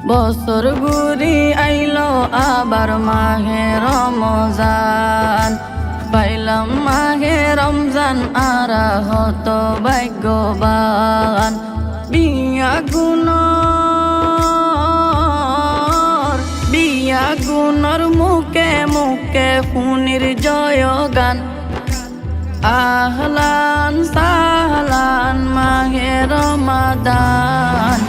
বছর ঘুরি আইলো আবার মাহে রমজান, পাইলাম মাহে রমজান আরা হত ভাগ্যবান। বিয়া গুণর মুখে মুখে ফুনির জয় গান। আহলান সাহলান মাহে রমাদান,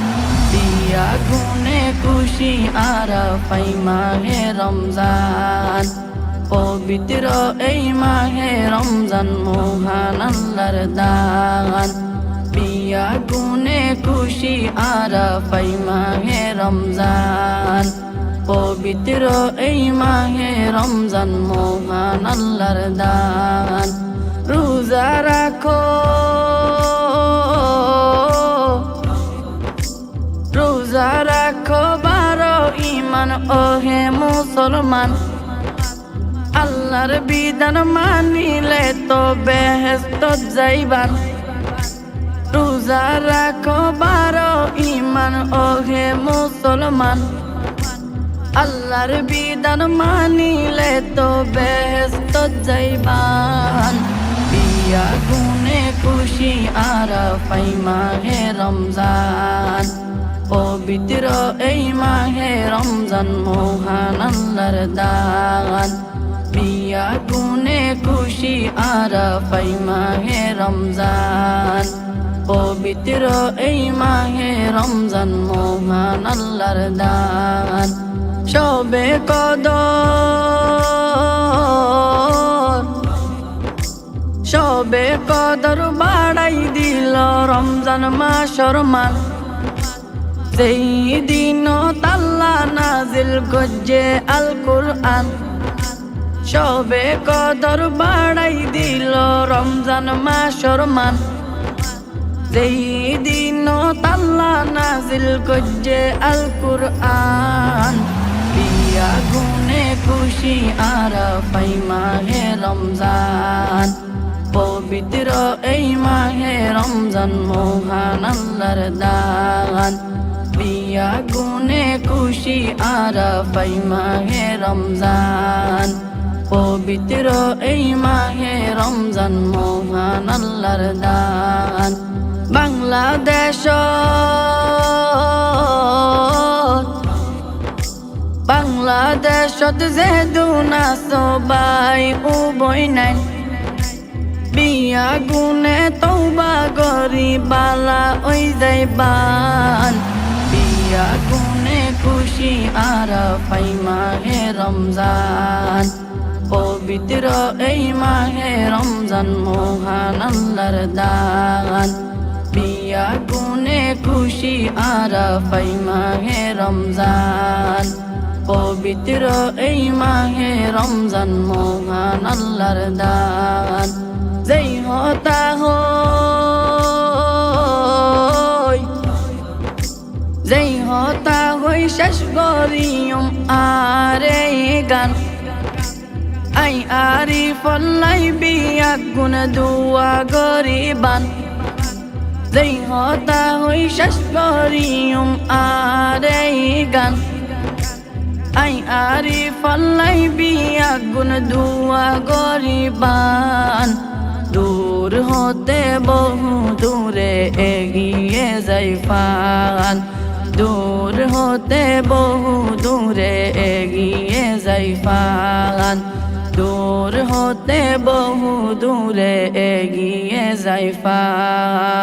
বিয়া গুনে খুশি আরা পাই মাহে রমজান। পবিত্র এই মাহে রমজান মহান আল্লাহর দান, বিয়া গুনে খুশি আরা পাই মাহে রমজান। পবিত্র এই মাহে রমজান মহান আল্লাহর দান। রোজা রাখো রোজা রাখো বারো ইমান ওহে মুসলমান, আল্লাহর বিধান মানিলে তো বেহেশত যাইবান। রোজা রাখো বারো ইমান ওহে মুসলমান, আল্লাহর বিধান মানিলে তো বেহেশত যাইবান। বিয়া গুনে খুশি আরা পাই মাহে রমজান, পবিত্র এই মাহে রমজান মহান আল্লাহর দান। বিয়া গুনে খুশি আরা পাই মাহে রমজান, পবিত্র এই মাহে রমজান মহান আল্লাহর দান। শবে কদর বাড়াই দিল রমজান মাসর মান, সেই দিন তাল্লা নাজিল গজ্জে আল কুরআন। শবে কদর বাড়াই দিল রমজান মাসর মান, সেই দিন তাল্লা নাজিল গজ্জে আল কুরআন। বিয়া গুনে খুশি আরা পাই মাহে রমজান, পবিত্র এই মাহে রমজান মহান আল্লাহর দান। বিয়া গুনে খুশি আরা পাই মাহে রমজান, পবিত্র এই মাহে রমজান মহান আল্লাহর দান। বাংলাদেশত যে দুনা সবাই উবই নাই, বিয়া গুনে তওবা করি বালা ওই যাইবান। বিয়া গুনে খুশি আরা পাই মাহে রমজান, পবিত্র এই মাহে রমজান মহান আল্লাহর দান। বিয়া গুনে খুশি আরা পাই মাহে রমজান, পবিত্র এই মাহে রমজান মহান আল্লাহর দান। যেই হতা হই শেষ করিয়ম আরে গান। আই আরি ফল্লাই বিয়া গুণ দুয়া গরিবান, যেই হতা হই শেষ করিয়ম আরে গান। আই আরি ফল্লাই বিয়া গুণ দুয়া গরিবান। দূর হতে বহু দূরে এগিয়ে যাইবান, দূর হতে বহু দূরে এগিয়ে যাইবান। দূর হতে বহু দূরে এগিয়ে যাইবান।